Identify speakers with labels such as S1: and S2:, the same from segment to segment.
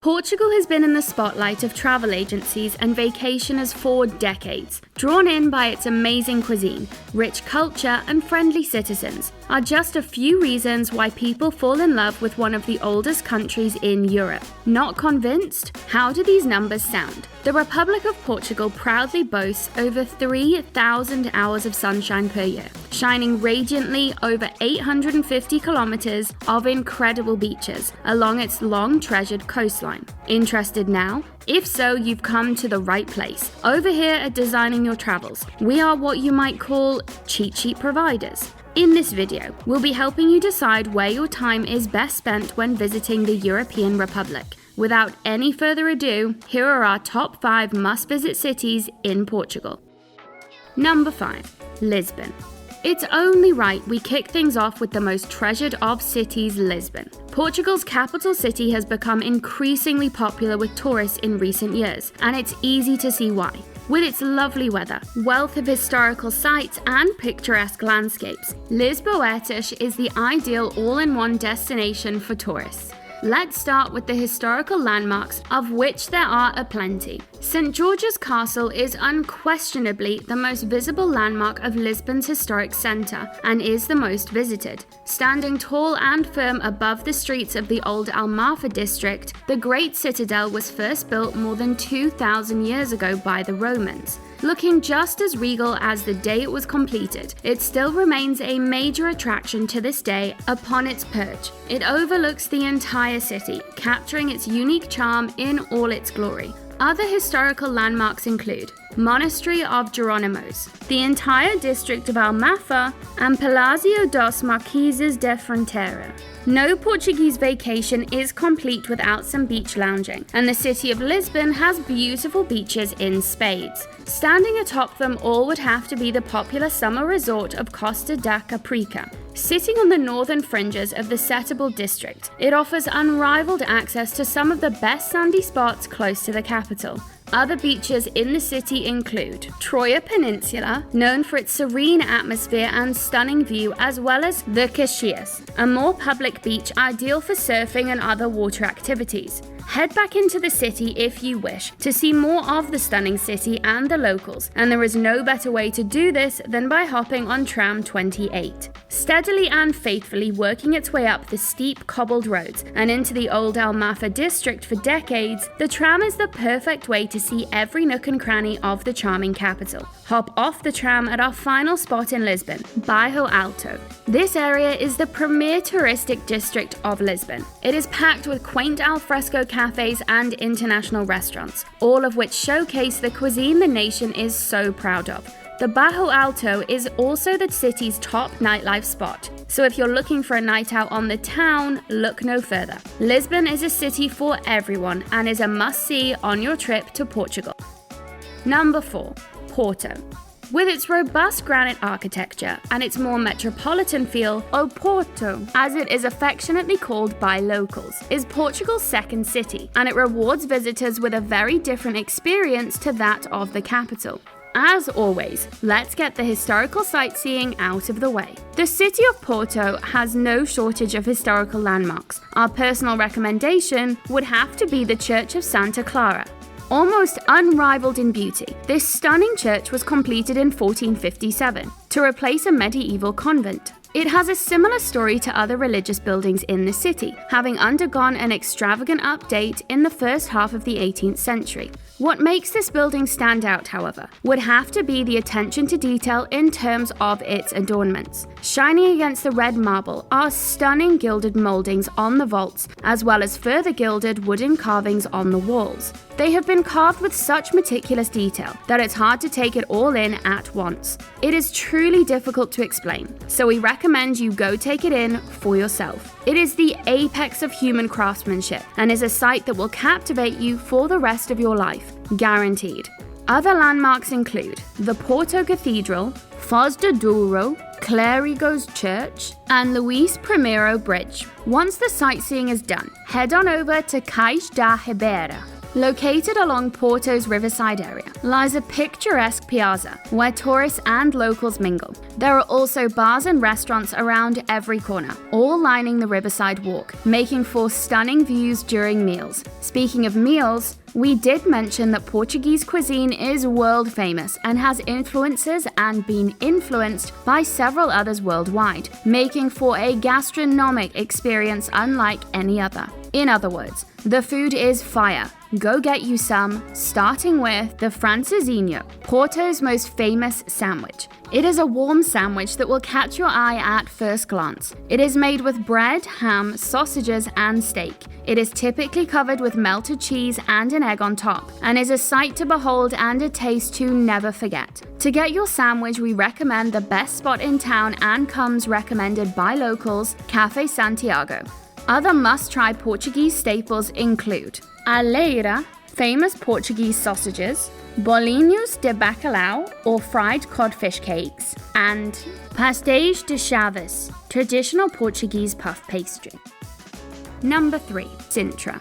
S1: Portugal has been in the spotlight of travel agencies and vacationers for decades. Drawn in by its amazing cuisine, rich culture, and friendly citizens are just a few reasons why people fall in love with one of the oldest countries in Europe. Not convinced? How do these numbers sound? The Republic of Portugal proudly boasts over 3,000 hours of sunshine per year, shining radiantly over 850 kilometers of incredible beaches along its long-treasured coastline. Interested now? If so, you've come to the right place. Over here at Designing Your Travels, we are what you might call cheat sheet providers. In this video, we'll be helping you decide where your time is best spent when visiting the European Republic. Without any further ado, here are our top 5 must-visit cities in Portugal. Number 5. Lisbon. It's only right we kick things off with the most treasured of cities, Lisbon. Portugal's capital city has become increasingly popular with tourists in recent years, and it's easy to see why. With its lovely weather, wealth of historical sites, and picturesque landscapes, Lisbon is the ideal all-in-one destination for tourists. Let's start with the historical landmarks, of which there are aplenty. St. George's Castle is unquestionably the most visible landmark of Lisbon's historic centre and is the most visited. Standing tall and firm above the streets of the old Algarve district, the Great Citadel was first built more than 2,000 years ago by the Romans. Looking just as regal as the day it was completed, it still remains a major attraction to this day upon its perch. It overlooks the entire city, capturing its unique charm in all its glory. Other historical landmarks include Monastery of Geronimos, the entire district of Almafra, and Palácio dos Marqueses de Fronteira. No Portuguese vacation is complete without some beach lounging, and the city of Lisbon has beautiful beaches in spades. Standing atop them all would have to be the popular summer resort of Costa da Caparica. Sitting on the northern fringes of the Setúbal district, it offers unrivaled access to some of the best sandy spots close to the capital. Other beaches in the city include Troia Peninsula, known for its serene atmosphere and stunning view, as well as the Caxias, a more public beach ideal for surfing and other water activities. Head back into the city if you wish to see more of the stunning city and the locals, and there is no better way to do this than by hopping on Tram 28. Steadily and faithfully working its way up the steep cobbled roads and into the old Almafra district for decades, the tram is the perfect way to see every nook and cranny of the charming capital. Hop off the tram at our final spot in Lisbon, Bairro Alto. This area is the premier touristic district of Lisbon. It is packed with quaint alfresco cafes and international restaurants, all of which showcase the cuisine the nation is so proud of. The Bairro Alto is also the city's top nightlife spot, so if you're looking for a night out on the town, look no further. Lisbon is a city for everyone and is a must-see on your trip to Portugal. Number 4. Porto. With its robust granite architecture and its more metropolitan feel, O Porto, as it is affectionately called by locals, is Portugal's second city, and it rewards visitors with a very different experience to that of the capital. As always, let's get the historical sightseeing out of the way. The city of Porto has no shortage of historical landmarks. Our personal recommendation would have to be the Church of Santa Clara. Almost unrivaled in beauty, this stunning church was completed in 1457 to replace a medieval convent. It has a similar story to other religious buildings in the city, having undergone an extravagant update in the first half of the 18th century. What makes this building stand out, however, would have to be the attention to detail in terms of its adornments. Shining against the red marble are stunning gilded moldings on the vaults, as well as further gilded wooden carvings on the walls. They have been carved with such meticulous detail that it's hard to take it all in at once. It is truly difficult to explain, so we recommend you go take it in for yourself. It is the apex of human craftsmanship and is a sight that will captivate you for the rest of your life, guaranteed. Other landmarks include the Porto Cathedral, Foz do Douro, Clérigos Church, and Luís I Bridge. Once the sightseeing is done, head on over to Cais da Ribeira. Located along Porto's riverside area lies a picturesque piazza where tourists and locals mingle. There are also bars and restaurants around every corner, all lining the riverside walk, making for stunning views during meals. Speaking of meals, we did mention that Portuguese cuisine is world famous and has influences and been influenced by several others worldwide, making for a gastronomic experience unlike any other. In other words, the food is fire. Go get you some, starting with the francesinha, Porto's most famous sandwich. It is a warm sandwich that will catch your eye at first glance. It is made with bread, ham, sausages, and steak. It is typically covered with melted cheese and an egg on top, and is a sight to behold and a taste to never forget. To get your sandwich, we recommend the best spot in town and comes recommended by locals, Café Santiago. Other must-try Portuguese staples include alheira, famous Portuguese sausages, bolinhos de bacalhau or fried codfish cakes, and pastéis de chaves, traditional Portuguese puff pastry. Number 3. Sintra.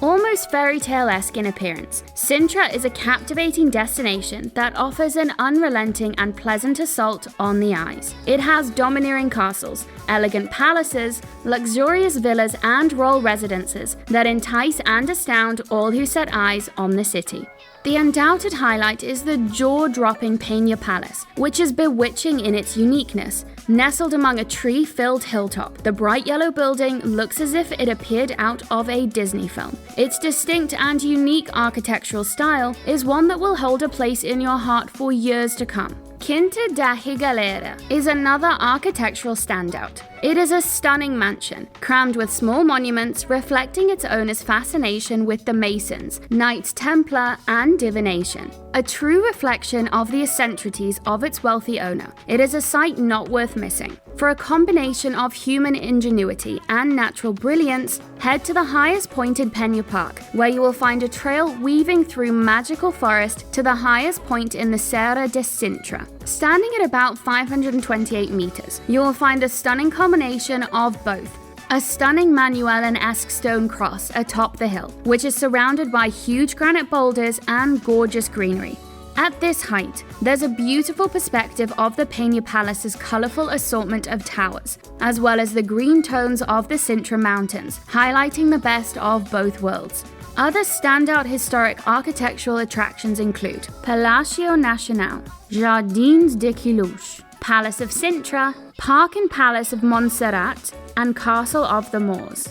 S1: Almost fairy tale-esque in appearance, Sintra is a captivating destination that offers an unrelenting and pleasant assault on the eyes. It has domineering castles, elegant palaces, luxurious villas, and royal residences that entice and astound all who set eyes on the city. The undoubted highlight is the jaw-dropping Peña Palace, which is bewitching in its uniqueness. Nestled among a tree-filled hilltop, the bright yellow building looks as if it appeared out of a Disney film. Its distinct and unique architectural style is one that will hold a place in your heart for years to come. Quinta da Higuera is another architectural standout. It is a stunning mansion, crammed with small monuments reflecting its owner's fascination with the Masons, Knights Templar, and divination. A true reflection of the eccentricities of its wealthy owner, it is a sight not worth missing. For a combination of human ingenuity and natural brilliance, head to the highest point in Peña Park, where you will find a trail weaving through magical forest to the highest point in the Serra de Sintra. Standing at about 528 meters, you will find a stunning combination of both. A stunning Manuelan-esque stone cross atop the hill, which is surrounded by huge granite boulders and gorgeous greenery. At this height, there's a beautiful perspective of the Peña Palace's colorful assortment of towers, as well as the green tones of the Sintra Mountains, highlighting the best of both worlds. Other standout historic architectural attractions include Palácio Nacional, Jardins de Quiloux, Palace of Sintra, Park and Palace of Montserrat, and Castle of the Moors.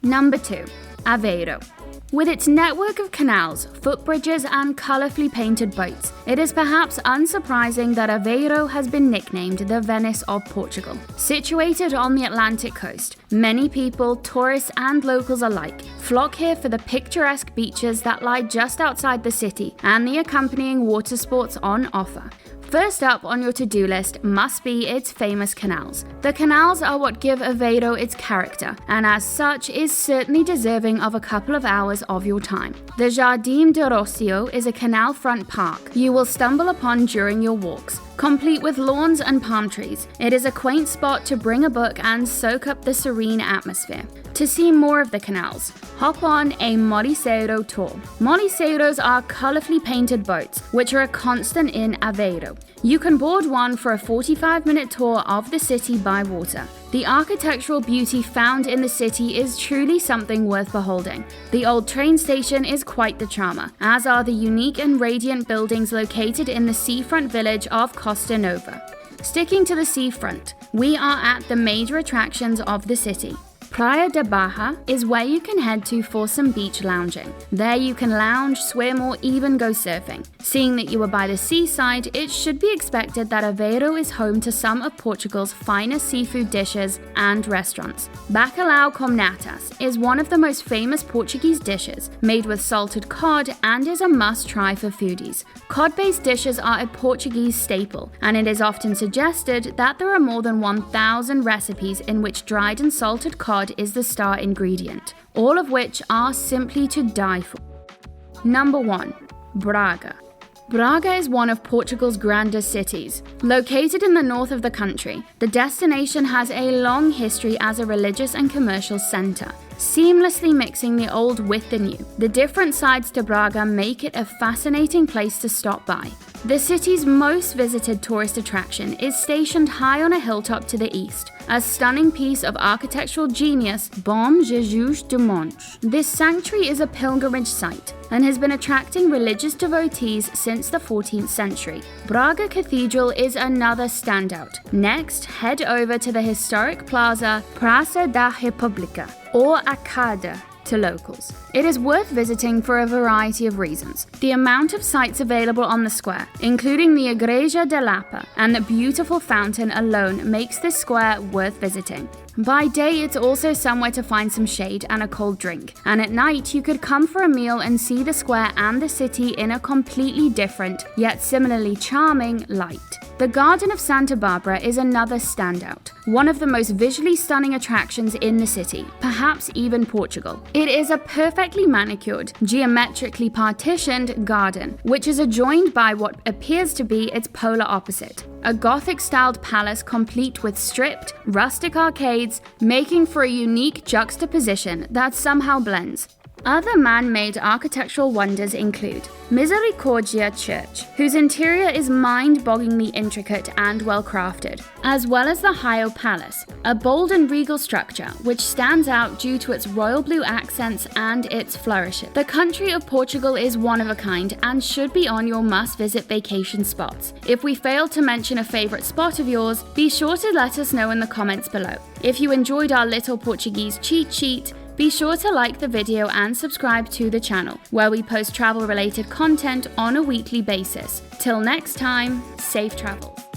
S1: Number 2. Aveiro. With its network of canals, footbridges, and colorfully painted boats, it is perhaps unsurprising that Aveiro has been nicknamed the Venice of Portugal. Situated on the Atlantic coast, many people, tourists and locals alike, flock here for the picturesque beaches that lie just outside the city and the accompanying water sports on offer. First up on your to-do list must be its famous canals. The canals are what give Aveiro its character, and as such is certainly deserving of a couple of hours of your time. The Jardim de Rocio is a canal front park you will stumble upon during your walks. Complete with lawns and palm trees, it is a quaint spot to bring a book and soak up the serene atmosphere. To see more of the canals, hop on a Moliceiro tour. Moliceiros are colorfully painted boats, which are a constant in Aveiro. You can board one for a 45-minute tour of the city by water. The architectural beauty found in the city is truly something worth beholding. The old train station is quite the charmer, as are the unique and radiant buildings located in the seafront village of Costa Nova. Sticking to the seafront, we are at the major attractions of the city. Praia da Barra is where you can head to for some beach lounging. There you can lounge, swim, or even go surfing. Seeing that you are by the seaside, it should be expected that Aveiro is home to some of Portugal's finest seafood dishes and restaurants. Bacalhau com natas is one of the most famous Portuguese dishes, made with salted cod, and is a must-try for foodies. Cod-based dishes are a Portuguese staple, and it is often suggested that there are more than 1,000 recipes in which dried and salted cod is the star ingredient, all of which are simply to die for. Number 1. Braga. Braga is one of Portugal's grandest cities. Located in the north of the country, the destination has a long history as a religious and commercial centre. seamlessly mixing the old with the new. The different sides to Braga make it a fascinating place to stop by. The city's most visited tourist attraction is stationed high on a hilltop to the east, a stunning piece of architectural genius, Bom Jesus de Monte. This sanctuary is a pilgrimage site and has been attracting religious devotees since the 14th century. Braga Cathedral is another standout. Next, head over to the historic plaza Praça da República, or Arcada to locals. It is worth visiting for a variety of reasons. The amount of sites available on the square, including the Igreja da Lapa and the beautiful fountain alone, makes this square worth visiting. By day, it's also somewhere to find some shade and a cold drink, and at night you could come for a meal and see the square and the city in a completely different, yet similarly charming, light. The Garden of Santa Barbara is another standout, one of the most visually stunning attractions in the city, perhaps even Portugal. It is a perfectly manicured, geometrically partitioned garden, which is adjoined by what appears to be its polar opposite, a Gothic-styled palace complete with stripped, rustic arcades, making for a unique juxtaposition that somehow blends. Other man-made architectural wonders include Misericordia Church, whose interior is mind-bogglingly intricate and well-crafted, as well as the Raio Palace, a bold and regal structure which stands out due to its royal blue accents and its flourishes. The country of Portugal is one of a kind and should be on your must-visit vacation spots. If we failed to mention a favorite spot of yours, be sure to let us know in the comments below. If you enjoyed our little Portuguese cheat sheet, be sure to like the video and subscribe to the channel, where we post travel-related content on a weekly basis. Till next time, safe travels.